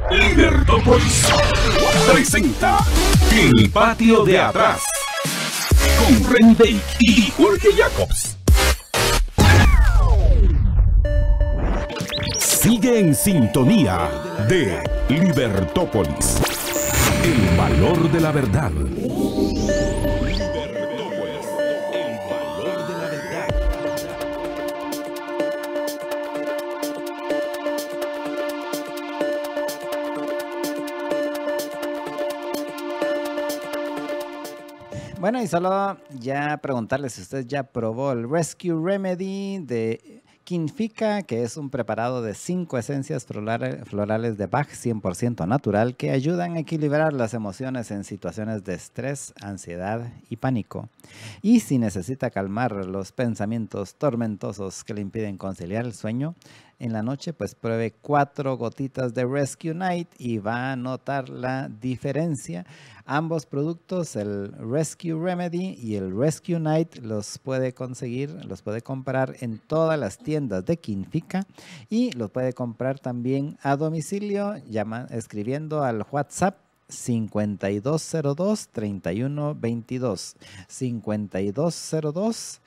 Libertópolis presenta El Patio de Atrás con Reni Bake y Jorge Jacobs. Sigue en sintonía de Libertópolis. El valor de la verdad. Bueno, y solo ya preguntarles si usted ya probó el Rescue Remedy de Quinfica, que es un preparado de 5 esencias florales de Bach 100% natural que ayudan a equilibrar las emociones en situaciones de estrés, ansiedad y pánico. Y si necesita calmar los pensamientos tormentosos que le impiden conciliar el sueño en la noche, pues pruebe 4 gotitas de Rescue Night y va a notar la diferencia. Ambos productos, el Rescue Remedy y el Rescue Night, los puede conseguir, los puede comprar en todas las tiendas de Quinfica y los puede comprar también a domicilio escribiendo al WhatsApp 5202-3122.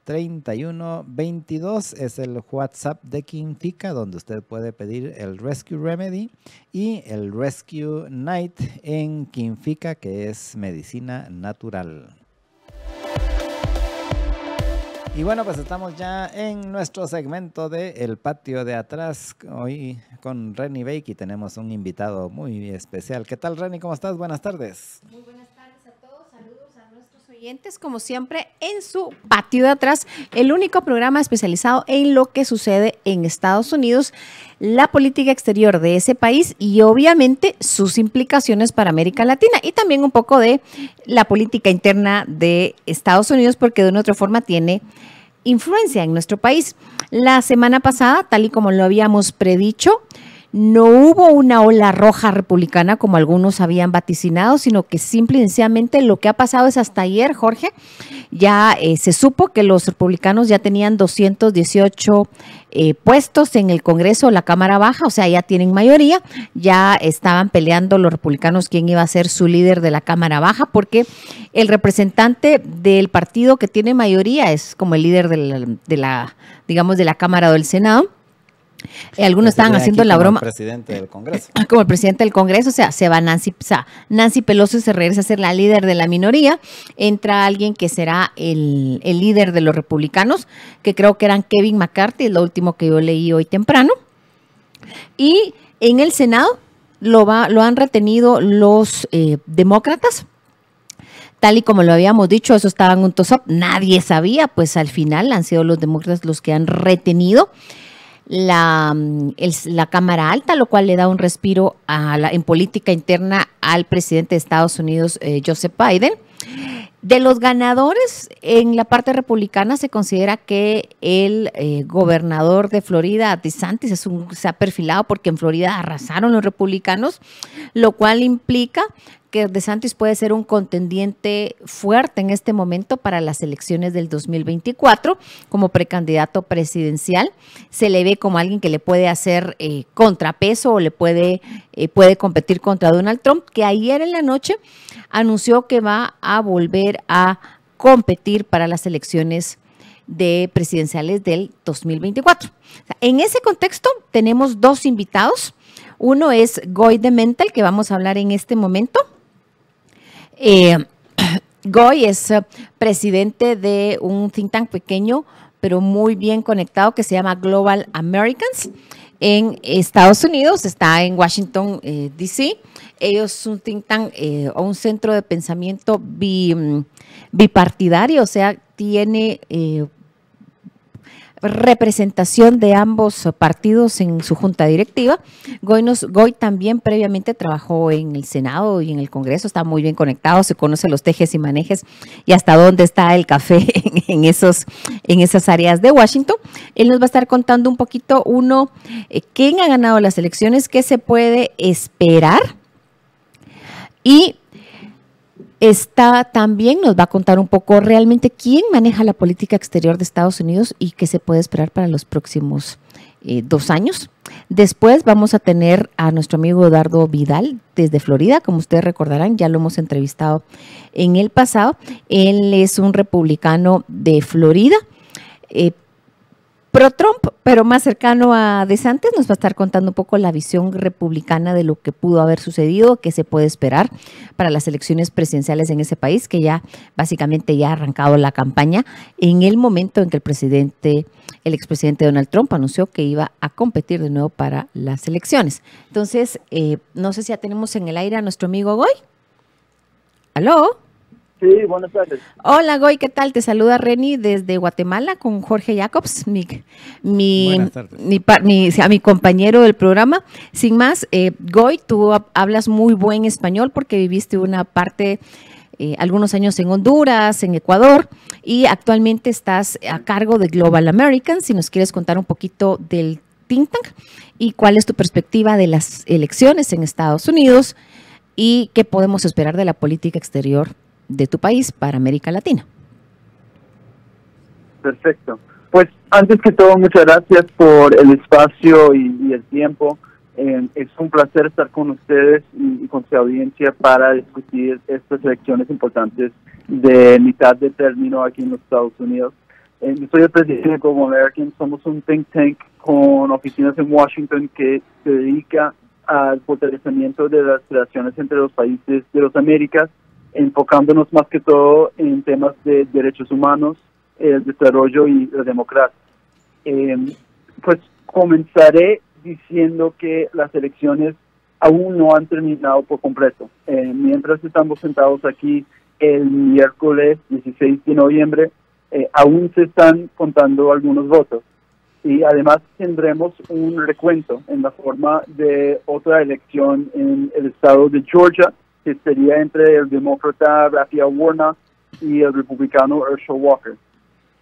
5202-3122 es el WhatsApp de Quinfica, donde usted puede pedir el Rescue Remedy y el Rescue Night en Quinfica, que es medicina natural. Y bueno, pues estamos ya en nuestro segmento de El Patio de Atrás, hoy con Reni Bake, y tenemos un invitado muy especial. ¿Qué tal, Reni? ¿Cómo estás? Buenas tardes. Muy buenas tardes a todos, saludos a nuestros oyentes, como siempre, en su Patio de Atrás, el único programa especializado en lo que sucede en Estados Unidos, la política exterior de ese país y obviamente sus implicaciones para América Latina y también un poco de la política interna de Estados Unidos, porque de una u otra forma tiene influencia en nuestro país. La semana pasada, tal y como lo habíamos predicho, no hubo una ola roja republicana como algunos habían vaticinado, sino que simple y sencillamente lo que ha pasado es hasta ayer, Jorge, ya se supo que los republicanos ya tenían 218 puestos en el Congreso, la Cámara Baja, o sea, ya tienen mayoría, ya estaban peleando los republicanos quién iba a ser su líder de la Cámara Baja, porque el representante del partido que tiene mayoría es como el líder de la Cámara o del Senado. Algunos estaban haciendo la broma. Como el presidente del Congreso. Como el presidente del Congreso, o sea, se va Nancy Pelosi, se regresa a ser la líder de la minoría, entra alguien que será el líder de los republicanos, que creo que eran Kevin McCarthy, es lo último que yo leí hoy temprano, y en el Senado lo han retenido los demócratas. Tal y como lo habíamos dicho, eso estaba en un toss-up, nadie sabía, pues al final han sido los demócratas los que han retenido la Cámara Alta, lo cual le da un respiro en política interna al presidente de Estados Unidos, Joseph Biden. De los ganadores en la parte republicana se considera que el gobernador de Florida, DeSantis, se ha perfilado porque en Florida arrasaron los republicanos, lo cual implica que DeSantis puede ser un contendiente fuerte en este momento para las elecciones del 2024 como precandidato presidencial. Se le ve como alguien que le puede hacer contrapeso o le puede competir contra Donald Trump, que ayer en la noche anunció que va a volver a competir para las elecciones presidenciales del 2024. En ese contexto tenemos 2 invitados. Uno es Goy Demental, que vamos a hablar en este momento. Goy es presidente de un think tank pequeño, pero muy bien conectado, que se llama Global Americans en Estados Unidos, está en Washington, D.C. Ellos son un think tank o un centro de pensamiento bipartidario, o sea, tiene representación de ambos partidos en su junta directiva. Goy también previamente trabajó en el Senado y en el Congreso, está muy bien conectado, se conoce los tejes y manejes y hasta dónde está el café en esas áreas de Washington. Él nos va a estar contando un poquito, quién ha ganado las elecciones, qué se puede esperar, y también nos va a contar un poco realmente quién maneja la política exterior de Estados Unidos y qué se puede esperar para los próximos 2 años. Después vamos a tener a nuestro amigo Eduardo Vidal desde Florida, como ustedes recordarán, ya lo hemos entrevistado en el pasado. Él es un republicano de Florida, pro-Trump, pero más cercano a DeSantis. Nos va a estar contando un poco la visión republicana de lo que pudo haber sucedido, qué se puede esperar para las elecciones presidenciales en ese país, que ya básicamente ya ha arrancado la campaña en el momento en que el expresidente Donald Trump anunció que iba a competir de nuevo para las elecciones. Entonces, no sé si ya tenemos en el aire a nuestro amigo Goy. ¿Aló? Sí, buenas tardes. Hola, Goy, ¿qué tal? Te saluda Reni desde Guatemala con Jorge Jacobs, a mi compañero del programa. Sin más, Goy, tú hablas muy buen español porque viviste una parte, algunos años en Honduras, en Ecuador, y actualmente estás a cargo de Global Americans. Si nos quieres contar un poquito del think tank y cuál es tu perspectiva de las elecciones en Estados Unidos y qué podemos esperar de la política exterior de tu país para América Latina. Perfecto. Pues antes que todo, muchas gracias por el espacio y el tiempo. Es un placer estar con ustedes y con su audiencia para discutir estas elecciones importantes de mitad de término aquí en los Estados Unidos. Yo soy el presidente de Global Americans. Somos un think tank con oficinas en Washington que se dedica al fortalecimiento de las relaciones entre los países de las Américas, enfocándonos más que todo en temas de derechos humanos, el desarrollo y la democracia. Pues comenzaré diciendo que las elecciones aún no han terminado por completo. Mientras estamos sentados aquí el miércoles 16 de noviembre, aún se están contando algunos votos. Y además tendremos un recuento en la forma de otra elección en el estado de Georgia, que sería entre el demócrata Raphael Warnock y el republicano Herschel Walker.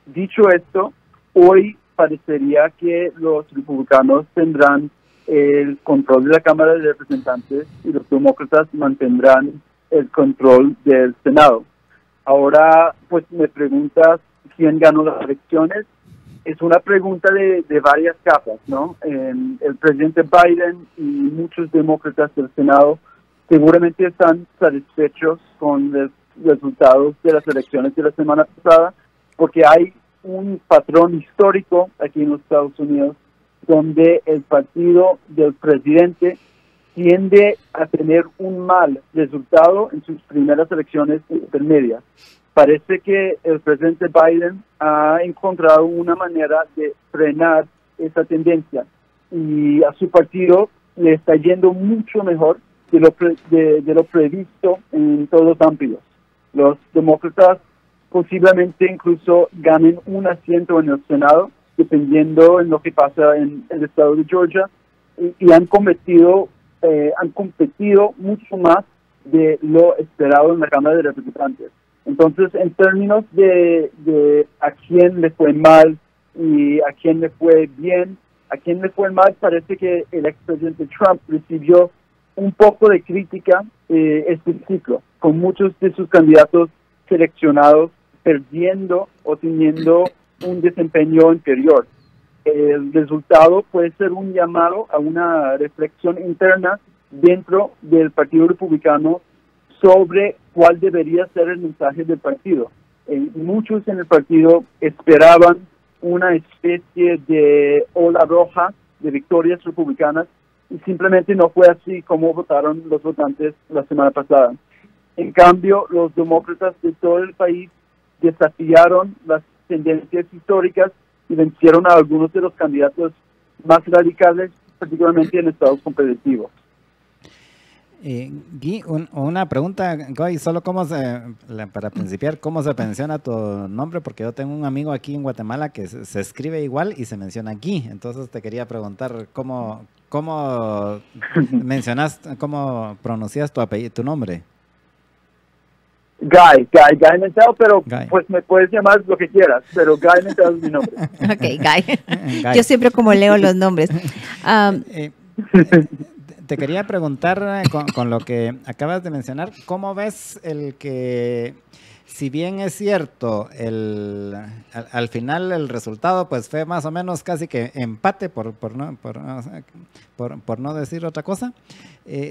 Dicho esto, hoy parecería que los republicanos tendrán el control de la Cámara de Representantes y los demócratas mantendrán el control del Senado. Ahora, pues me preguntas quién ganó las elecciones. Es una pregunta de varias capas, ¿no? El presidente Biden y muchos demócratas del Senado seguramente están satisfechos con los resultados de las elecciones de la semana pasada, porque hay un patrón histórico aquí en los Estados Unidos donde el partido del presidente tiende a tener un mal resultado en sus primeras elecciones intermedias. Parece que el presidente Biden ha encontrado una manera de frenar esa tendencia y a su partido le está yendo mucho mejor de lo previsto en todos los ámbitos. Los demócratas posiblemente incluso ganen un asiento en el Senado, dependiendo en lo que pasa en el estado de Georgia, y han competido mucho más de lo esperado en la Cámara de Representantes. Entonces, en términos de a quién le fue mal y a quién le fue bien, a quién le fue mal, parece que el expresidente Trump recibió un poco de crítica este ciclo, con muchos de sus candidatos seleccionados perdiendo o teniendo un desempeño inferior. El resultado puede ser un llamado a una reflexión interna dentro del Partido Republicano sobre cuál debería ser el mensaje del partido. Muchos en el partido esperaban una especie de ola roja de victorias republicanas y simplemente no fue así como votaron los votantes la semana pasada. En cambio, los demócratas de todo el país desafiaron las tendencias históricas y vencieron a algunos de los candidatos más radicales, particularmente en estados competitivos. Guy, una pregunta, Goy, solo para principiar, ¿cómo se menciona tu nombre? Porque yo tengo un amigo aquí en Guatemala que se escribe igual y se menciona Guy, entonces te quería preguntar cómo pronuncias tu nombre. Guy Mentel, pero Guy. Pues me puedes llamar lo que quieras, pero Guy Mentel es mi nombre. Ok, Guy. Yo siempre como leo los nombres. Te quería preguntar con lo que acabas de mencionar, ¿cómo ves el que si bien es cierto, al final el resultado pues fue más o menos casi que empate, por no decir otra cosa,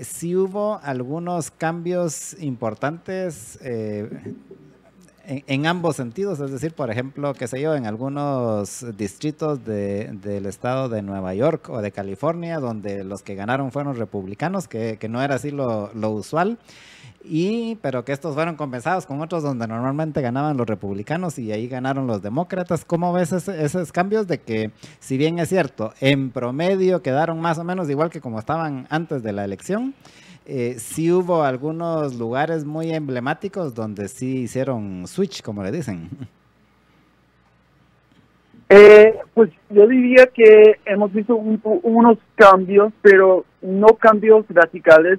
sí hubo algunos cambios importantes en ambos sentidos, es decir, por ejemplo, qué sé yo, en algunos distritos del estado de Nueva York o de California, donde los que ganaron fueron republicanos, que no era así lo usual, pero que estos fueron compensados con otros donde normalmente ganaban los republicanos y ahí ganaron los demócratas. ¿Cómo ves esos cambios de que, si bien es cierto, en promedio quedaron más o menos igual que como estaban antes de la elección? Sí hubo algunos lugares muy emblemáticos donde sí hicieron switch, como le dicen. Pues yo diría que hemos visto unos cambios, pero no cambios radicales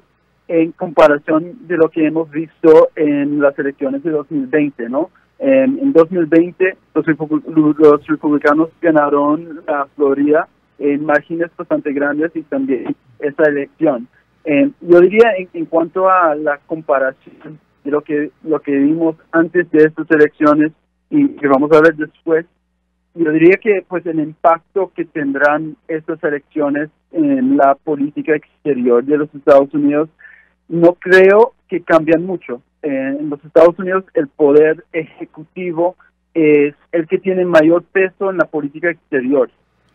en comparación de lo que hemos visto en las elecciones de 2020, ¿no? En 2020 los republicanos ganaron la Florida en márgenes bastante grandes y también esa elección. Yo diría en cuanto a la comparación de lo que vimos antes de estas elecciones y que vamos a ver después, yo diría que pues el impacto que tendrán estas elecciones en la política exterior de los Estados Unidos no creo que cambian mucho. En los Estados Unidos el poder ejecutivo es el que tiene mayor peso en la política exterior.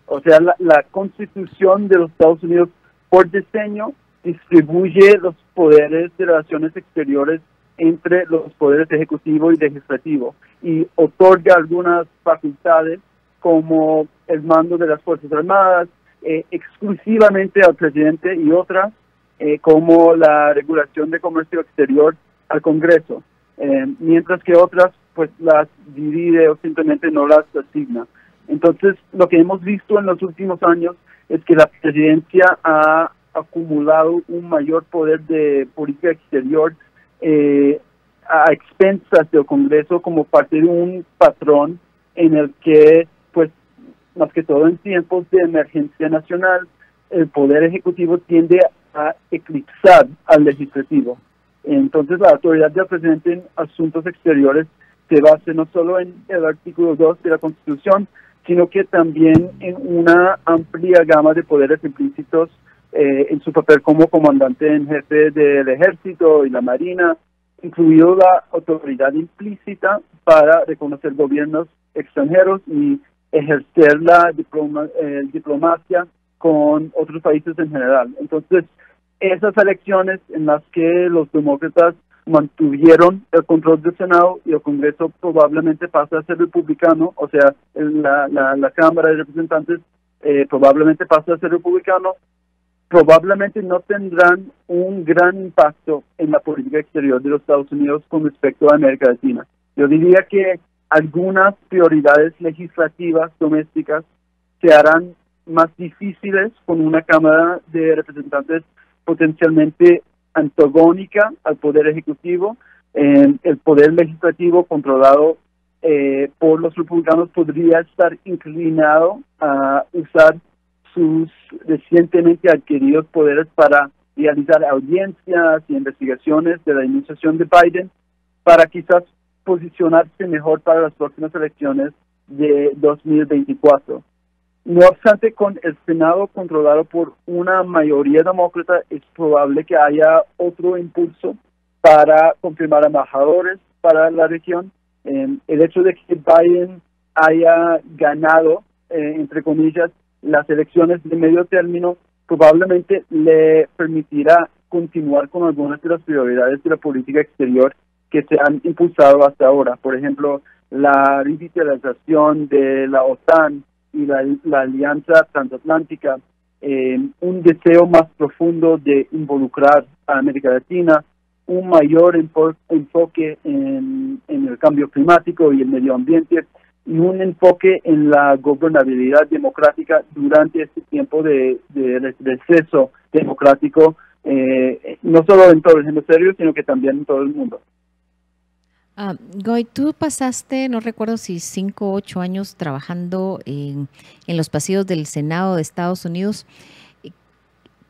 O sea, la Constitución de los Estados Unidos por diseño distribuye los poderes de relaciones exteriores entre los poderes ejecutivo y legislativo y otorga algunas facultades como el mando de las Fuerzas Armadas exclusivamente al presidente y otras como la regulación de comercio exterior al Congreso, mientras que otras pues las divide o simplemente no las asigna. Entonces, lo que hemos visto en los últimos años es que la presidencia ha acumulado un mayor poder de política exterior a expensas del Congreso como parte de un patrón en el que, pues, más que todo en tiempos de emergencia nacional, el poder ejecutivo tiende a eclipsar al legislativo. Entonces, la autoridad del presidente en asuntos exteriores se basa no solo en el artículo 2 de la Constitución, sino que también en una amplia gama de poderes implícitos en su papel como comandante en jefe del ejército y la marina, incluido la autoridad implícita para reconocer gobiernos extranjeros y ejercer la diplomacia con otros países en general. Entonces, esas elecciones en las que los demócratas mantuvieron el control del Senado y el Congreso probablemente pasa a ser republicano, o sea, la Cámara de Representantes probablemente pasa a ser republicano, probablemente no tendrán un gran impacto en la política exterior de los Estados Unidos con respecto a América Latina. Yo diría que algunas prioridades legislativas domésticas se harán más difíciles con una Cámara de Representantes potencialmente antagónica al Poder Ejecutivo. El Poder Legislativo controlado por los republicanos podría estar inclinado a usar sus recientemente adquiridos poderes para realizar audiencias y investigaciones de la administración de Biden para quizás posicionarse mejor para las próximas elecciones de 2024. No obstante, con el Senado controlado por una mayoría demócrata, es probable que haya otro impulso para confirmar embajadores para la región. El hecho de que Biden haya ganado, entre comillas, las elecciones de medio término, probablemente le permitirá continuar con algunas de las prioridades de la política exterior que se han impulsado hasta ahora. Por ejemplo, la revitalización de la OTAN y la alianza transatlántica, un deseo más profundo de involucrar a América Latina, un mayor enfoque en el cambio climático y el medio ambiente, y un enfoque en la gobernabilidad democrática durante este tiempo de receso democrático, no solo en todo el hemisferio, sino que también en todo el mundo. Goy, tú pasaste, no recuerdo si 5 o 8 años trabajando en los pasillos del Senado de Estados Unidos.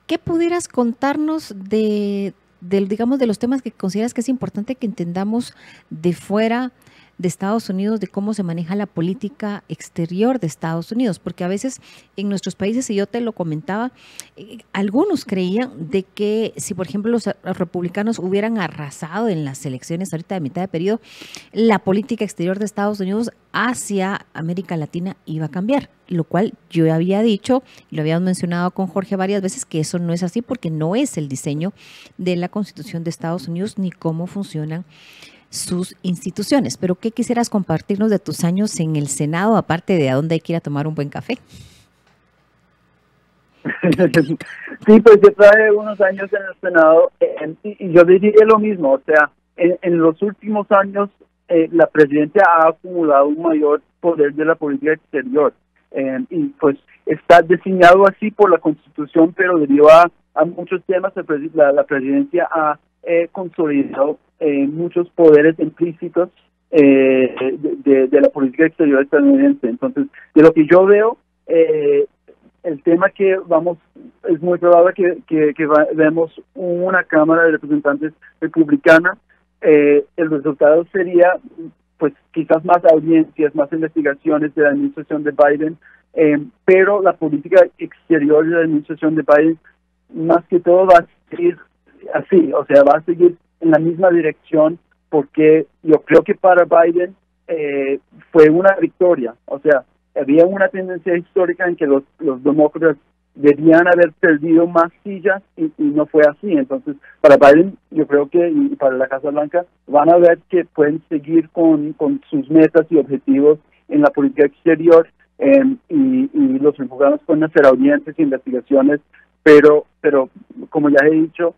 ¿Qué pudieras contarnos de digamos, de los temas que consideras que es importante que entendamos de fuera de Estados Unidos, de cómo se maneja la política exterior de Estados Unidos, porque a veces en nuestros países, y yo te lo comentaba, algunos creían de que si, por ejemplo, los republicanos hubieran arrasado en las elecciones ahorita de mitad de periodo, la política exterior de Estados Unidos hacia América Latina iba a cambiar, lo cual yo había dicho, y lo habíamos mencionado con Jorge varias veces, que eso no es así porque no es el diseño de la Constitución de Estados Unidos ni cómo funcionan sus instituciones. Pero ¿qué quisieras compartirnos de tus años en el Senado, aparte de a dónde hay que ir a tomar un buen café? Sí, pues yo traje unos años en el Senado y yo diría lo mismo, o sea, en los últimos años la presidencia ha acumulado un mayor poder de la política exterior y pues está diseñado así por la Constitución, pero debido a muchos temas la presidencia ha consolidado muchos poderes implícitos de la política exterior estadounidense. Entonces, de lo que yo veo, el tema que es muy probable que vemos una Cámara de Representantes republicana. El resultado sería, pues, quizás más audiencias, más investigaciones de la administración de Biden, pero la política exterior de la administración de Biden, más que todo, va a seguir así, o sea, va a seguir en la misma dirección, porque yo creo que para Biden fue una victoria, o sea, había una tendencia histórica en que los demócratas debían haber perdido más sillas y no fue así. Entonces, para Biden, yo creo que, y para la Casa Blanca, van a ver que pueden seguir con sus metas y objetivos en la política exterior, y los republicanos pueden hacer audiencias e investigaciones, pero como ya he dicho,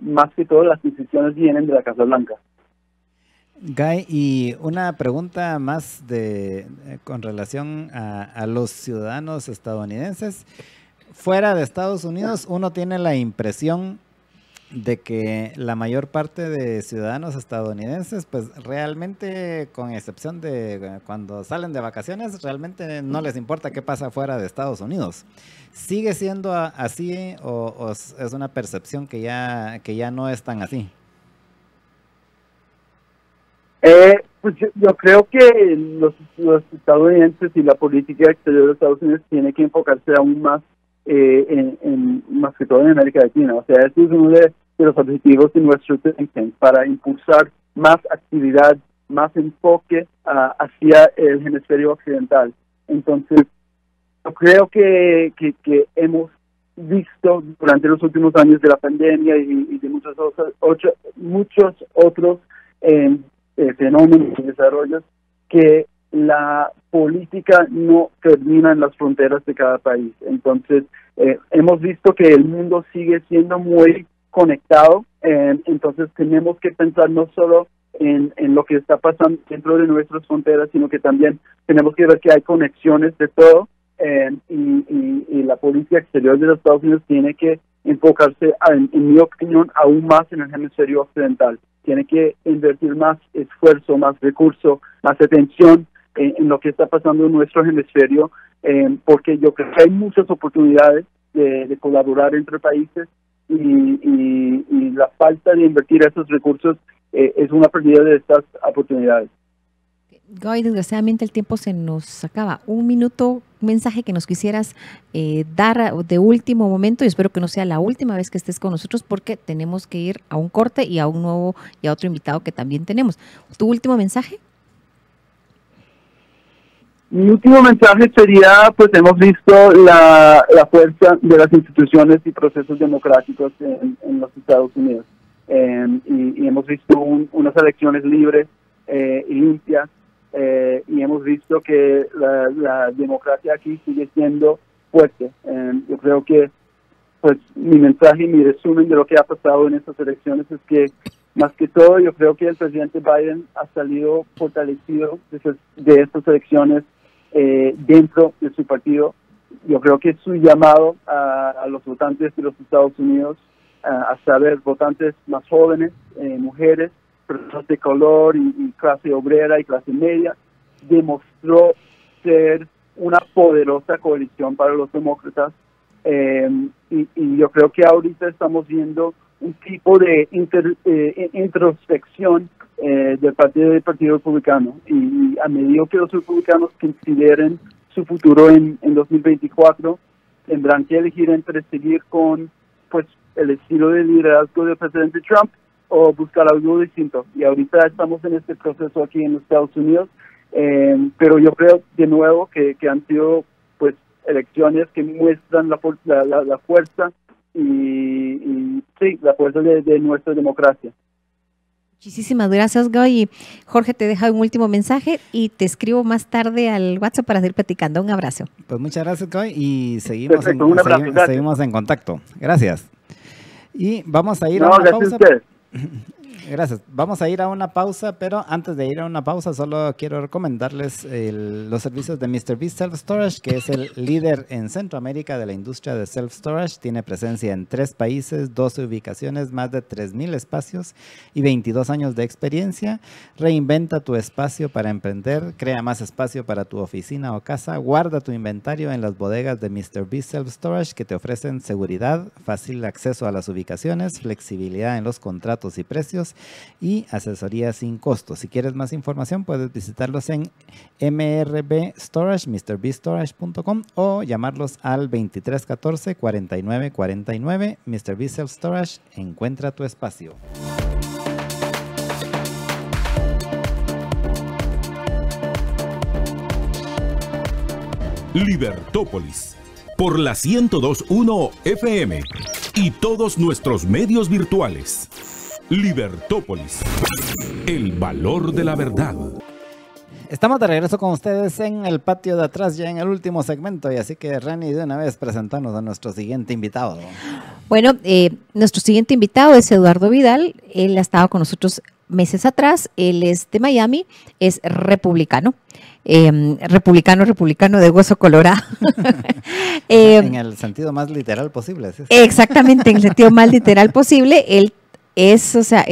más que todo las decisiones vienen de la Casa Blanca. Guy, y una pregunta más con relación a los ciudadanos estadounidenses. Fuera de Estados Unidos, uno tiene la impresión de que la mayor parte de ciudadanos estadounidenses, pues realmente, con excepción de cuando salen de vacaciones, realmente no les importa qué pasa fuera de Estados Unidos. ¿Sigue siendo así o es una percepción que ya no es tan así? Pues yo creo que los estadounidenses y la política exterior de Estados Unidos tiene que enfocarse aún más más que todo en América Latina. O sea, este es uno de los objetivos de nuestro think tank, para impulsar más actividad, más enfoque hacia el hemisferio occidental. Entonces, yo creo que hemos visto durante los últimos años de la pandemia y de muchos otros fenómenos y desarrollos, que la política no termina en las fronteras de cada país. Entonces, hemos visto que el mundo sigue siendo muy conectado, entonces tenemos que pensar no solo en lo que está pasando dentro de nuestras fronteras, sino que también tenemos que ver que hay conexiones de todo, y la política exterior de los Estados Unidos tiene que enfocarse, en mi opinión, aún más en el hemisferio occidental. Tiene que invertir más esfuerzo, más recurso, más atención en lo que está pasando en nuestro hemisferio, porque yo creo que hay muchas oportunidades de colaborar entre países, y la falta de invertir esos recursos es una pérdida de estas oportunidades. Guy, desgraciadamente el tiempo se nos acaba. Un minuto, un mensaje que nos quisieras dar de último momento, y espero que no sea la última vez que estés con nosotros, porque tenemos que ir a un corte y a un nuevo y a otro invitado que también tenemos. ¿Tu último mensaje? Mi último mensaje sería, pues hemos visto la fuerza de las instituciones y procesos democráticos en los Estados Unidos, y hemos visto unas elecciones libres y limpias, y hemos visto que la democracia aquí sigue siendo fuerte. Yo creo que, pues, mi mensaje y mi resumen de lo que ha pasado en estas elecciones es que, más que todo, yo creo que el presidente Biden ha salido fortalecido de estas elecciones dentro de su partido. Yo creo que su llamado a los votantes de los Estados Unidos, a saber, votantes más jóvenes, mujeres, personas de color y clase obrera y clase media, demostró ser una poderosa coalición para los demócratas, y yo creo que ahorita estamos viendo un tipo de introspección del Partido Republicano, y a medida que los republicanos consideren su futuro en 2024, tendrán que elegir entre seguir con pues el estilo de liderazgo del presidente Trump o buscar algo distinto. Y ahorita estamos en este proceso aquí en los Estados Unidos, pero yo creo de nuevo que han sido pues elecciones que muestran la fuerza y sí, la fuerza de nuestra democracia. Muchísimas gracias, Goy. Y Jorge, te deja un último mensaje y te escribo más tarde al WhatsApp para seguir platicando. Un abrazo. Pues muchas gracias, Goy, y seguimos, Perfecto, seguimos en contacto. Gracias. Y vamos a ir a una pausa. Gracias. Vamos a ir a una pausa, pero antes de ir a una pausa solo quiero recomendarles los servicios de MrBeast Self Storage, que es el líder en Centroamérica de la industria de Self Storage. Tiene presencia en 3 países, 12 ubicaciones, más de 3,000 espacios y 22 años de experiencia. Reinventa tu espacio para emprender, crea más espacio para tu oficina o casa, guarda tu inventario en las bodegas de MrBeast Self Storage, que te ofrecen seguridad, fácil acceso a las ubicaciones, flexibilidad en los contratos y precios y asesoría sin costo. Si quieres más información puedes visitarlos en MRB Storage, MrBeastStorage.com, o llamarlos al 2314 49 49. MrBeast Self Storage, encuentra tu espacio. Libertópolis, por la 102.1 FM y todos nuestros medios virtuales. Libertópolis, el valor de la verdad. Estamos de regreso con ustedes en el patio de atrás, ya en el último segmento, y así que Rani, de una vez presentarnos a nuestro siguiente invitado. Bueno, nuestro siguiente invitado es Eduardo Vidal. Él ha estado con nosotros meses atrás. Él es de Miami, es republicano. Republicano de hueso colorado. En el sentido más literal posible. ¿Sí? Exactamente, en el sentido más literal posible. Él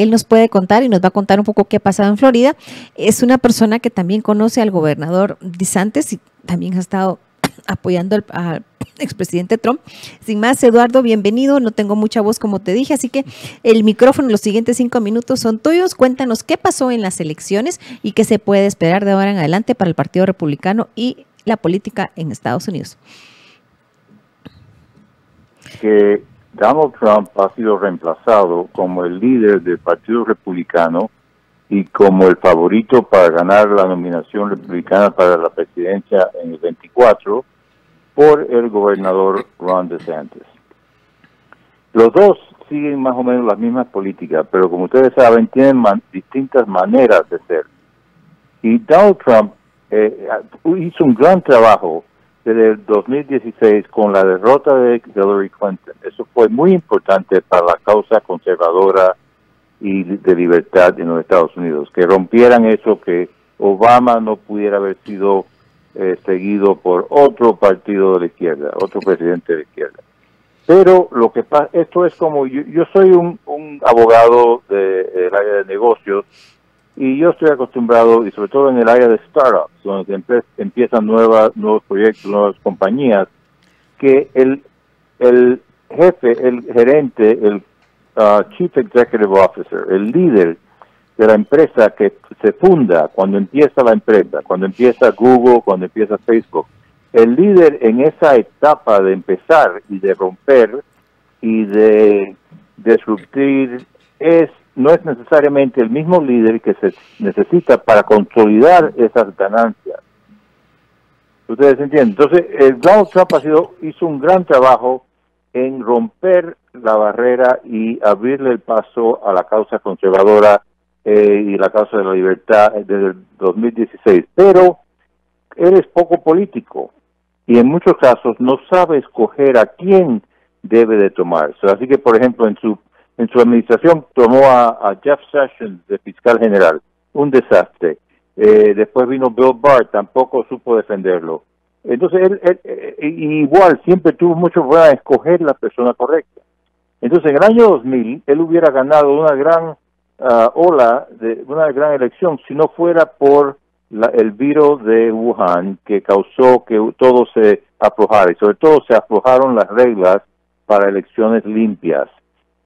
nos puede contar y nos va a contar un poco qué ha pasado en Florida. Es una persona que también conoce al gobernador DeSantis y también ha estado apoyando al expresidente Trump. Sin más, Eduardo, bienvenido. No tengo mucha voz, como te dije, así que el micrófono, los siguientes 5 minutos son tuyos. Cuéntanos qué pasó en las elecciones y qué se puede esperar de ahora en adelante para el Partido Republicano y la política en Estados Unidos. Que Donald Trump ha sido reemplazado como el líder del Partido Republicano y como el favorito para ganar la nominación republicana para la presidencia en el 24 por el gobernador Ron DeSantis. Los dos siguen más o menos las mismas políticas, pero como ustedes saben, tienen distintas maneras de ser. Y Donald Trump hizo un gran trabajo desde el 2016 con la derrota de Hillary Clinton. Eso fue muy importante para la causa conservadora y de libertad en los Estados Unidos, que rompieran eso, que Obama no pudiera haber sido seguido por otro partido de la izquierda, otro presidente de la izquierda. Pero lo que pasa, esto es como, yo soy un abogado del área de negocios, y yo estoy acostumbrado, y sobre todo en el área de startups, donde empiezan nuevos proyectos, nuevas compañías, que el jefe, el gerente, el Chief Executive Officer, el líder de la empresa que se funda cuando empieza la empresa, cuando empieza Google, cuando empieza Facebook, el líder en esa etapa de empezar y de romper y de disruptir no es necesariamente el mismo líder que se necesita para consolidar esas ganancias. ¿Ustedes entienden? Entonces, Donald Trump hizo un gran trabajo en romper la barrera y abrirle el paso a la causa conservadora y la causa de la libertad desde el 2016. Pero él es poco político y en muchos casos no sabe escoger a quién debe de tomar. Así que, por ejemplo, en su administración tomó a Jeff Sessions de fiscal general, un desastre. Después vino Bill Barr, tampoco supo defenderlo. Entonces, él igual siempre tuvo mucho problema en escoger la persona correcta. Entonces, en el año 2000, él hubiera ganado una gran una gran elección si no fuera por el virus de Wuhan, que causó que todo se aflojara, y sobre todo se aflojaron las reglas para elecciones limpias.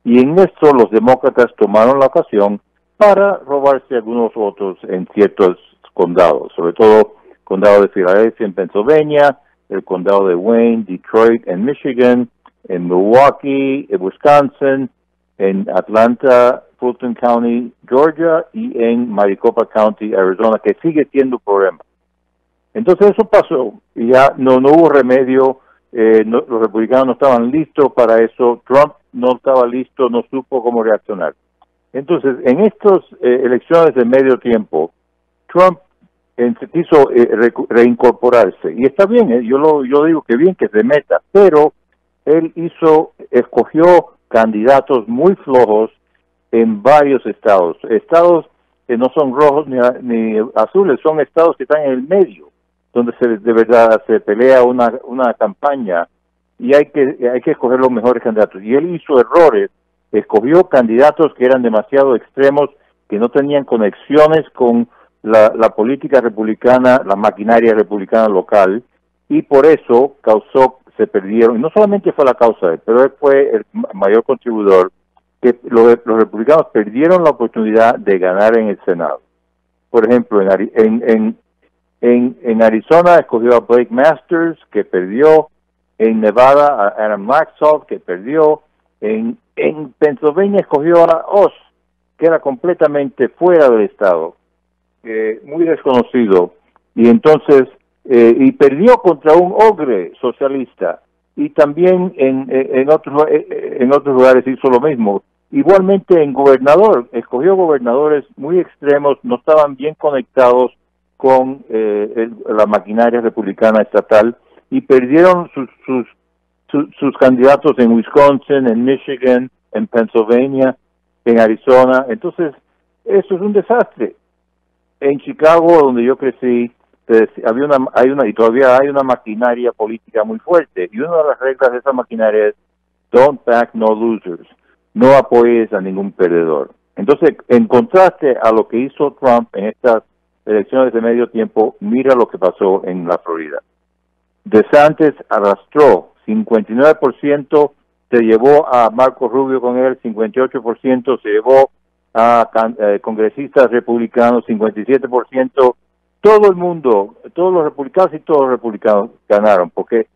y en esto los demócratas tomaron la ocasión para robarse algunos votos en ciertos condados, sobre todo el condado de Filadelfia en Pennsylvania, el condado de Wayne, Detroit en Michigan, en Milwaukee, en Wisconsin, en Atlanta, Fulton County, Georgia, y en Maricopa County, Arizona, que sigue siendo problema. Entonces eso pasó y ya no hubo remedio. Los republicanos no estaban listos para eso. Trump no estaba listo, no supo cómo reaccionar. Entonces, en estas elecciones de medio tiempo, Trump quiso reincorporarse. Y está bien, yo digo que bien que se meta, pero él escogió candidatos muy flojos en varios estados. Estados que no son rojos ni azules, son estados que están en el medio, donde de verdad se pelea una campaña, y hay que escoger los mejores candidatos. Y él hizo errores, escogió candidatos que eran demasiado extremos, que no tenían conexiones con la política republicana, la maquinaria republicana local, y por eso se perdieron. Y no solamente fue la causa, pero él fue el mayor contribuidor, que los republicanos perdieron la oportunidad de ganar en el Senado. Por ejemplo, en Arizona escogió a Blake Masters, que perdió. En Nevada a Adam Laxalt, que perdió. En Pennsylvania escogió a Oz, que era completamente fuera del estado, muy desconocido, y entonces y perdió contra un ogre socialista. Y también en otros lugares hizo lo mismo. Igualmente en gobernador, escogió gobernadores muy extremos, no estaban bien conectados con la maquinaria republicana estatal, y perdieron sus candidatos en Wisconsin, en Michigan, en Pennsylvania, en Arizona. Entonces, eso es un desastre. En Chicago, donde yo crecí, y todavía hay una maquinaria política muy fuerte, y una de las reglas de esa maquinaria es don't back no losers, no apoyes a ningún perdedor. Entonces, en contraste a lo que hizo Trump en estas elecciones de medio tiempo, mira lo que pasó en la Florida. DeSantis arrastró 59%, se llevó a Marco Rubio con él, 58%, se llevó a congresistas republicanos, 57%. Todo el mundo, todos los republicanos y todos los republicanos ganaron, porque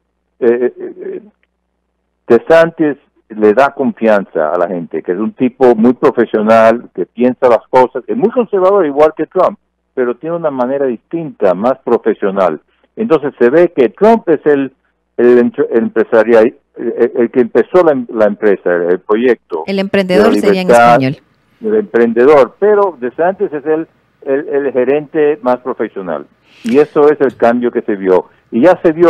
DeSantis le da confianza a la gente, que es un tipo muy profesional, que piensa las cosas, es muy conservador igual que Trump, pero tiene una manera distinta, más profesional. Entonces se ve que Trump es el empresarial, el que empezó la empresa, el proyecto. El emprendedor sería en español. El emprendedor, pero DeSantis es el gerente más profesional. Y eso es el cambio que se vio. Y ya se vio,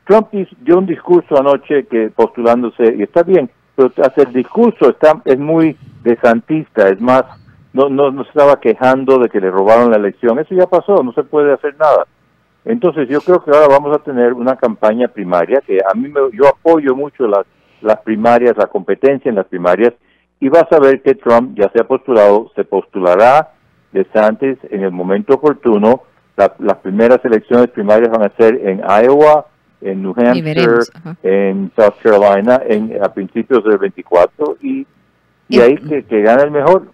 Trump dio un discurso anoche postulándose, y está bien, pero hacer el discurso es muy desantista, es más, no se estaba quejando de que le robaron la elección. Eso ya pasó, no se puede hacer nada. Entonces yo creo que ahora vamos a tener una campaña primaria que yo apoyo mucho las primarias, la competencia en las primarias, y vas a ver que Trump ya se ha postulado, se postulará DeSantis en el momento oportuno. Las primeras elecciones primarias van a ser en Iowa, en New Hampshire, en South Carolina, a principios del 24, y ahí que gane el mejor.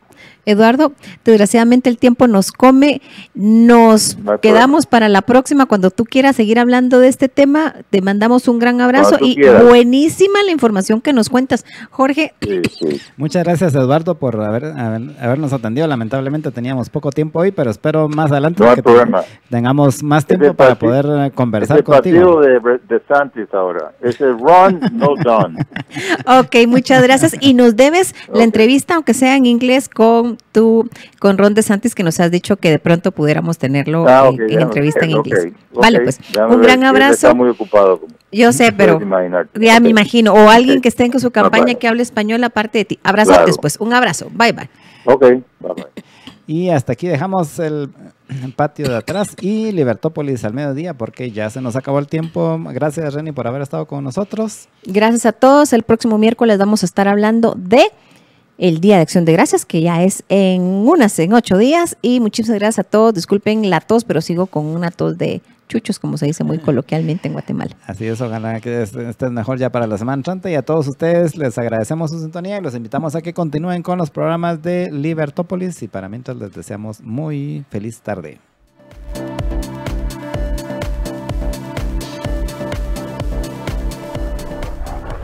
Eduardo, desgraciadamente el tiempo nos come, nos quedamos para la próxima. Cuando tú quieras seguir hablando de este tema, te mandamos un gran abrazo y buenísima la información que nos cuentas, Jorge. Sí. Muchas gracias, Eduardo, por habernos atendido. Lamentablemente teníamos poco tiempo hoy, pero espero más adelante tengamos más tiempo para poder conversar contigo. El partido de DeSantis ahora es el Ron, no Don. Ok, muchas gracias, y nos debes la entrevista, aunque sea en inglés, con Ron DeSantis, que nos has dicho que de pronto pudiéramos tenerlo en entrevista en inglés. Vale, pues, un gran abrazo. Está muy ocupado. Yo sé, pero ya me imagino. O alguien que esté en su campaña que hable español aparte de ti. Abrazotes, pues. Un abrazo. Bye, bye. Ok, bye, bye. Y hasta aquí dejamos el patio de atrás y Libertópolis al mediodía, porque ya se nos acabó el tiempo. Gracias, Reni, por haber estado con nosotros. Gracias a todos. El próximo miércoles vamos a estar hablando de el Día de Acción de Gracias, que ya es en 8 días. Y muchísimas gracias a todos. Disculpen la tos, pero sigo con una tos de chuchos, como se dice muy coloquialmente en Guatemala. Así es, ojalá que estés mejor ya para la semana entrante. Y a todos ustedes les agradecemos su sintonía y los invitamos a que continúen con los programas de Libertópolis. Y para mientras les deseamos muy feliz tarde.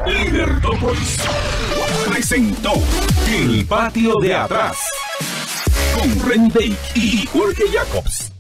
Libertópolis presentó El Patio de Atrás con Renny Bake y Jorge Jacobs.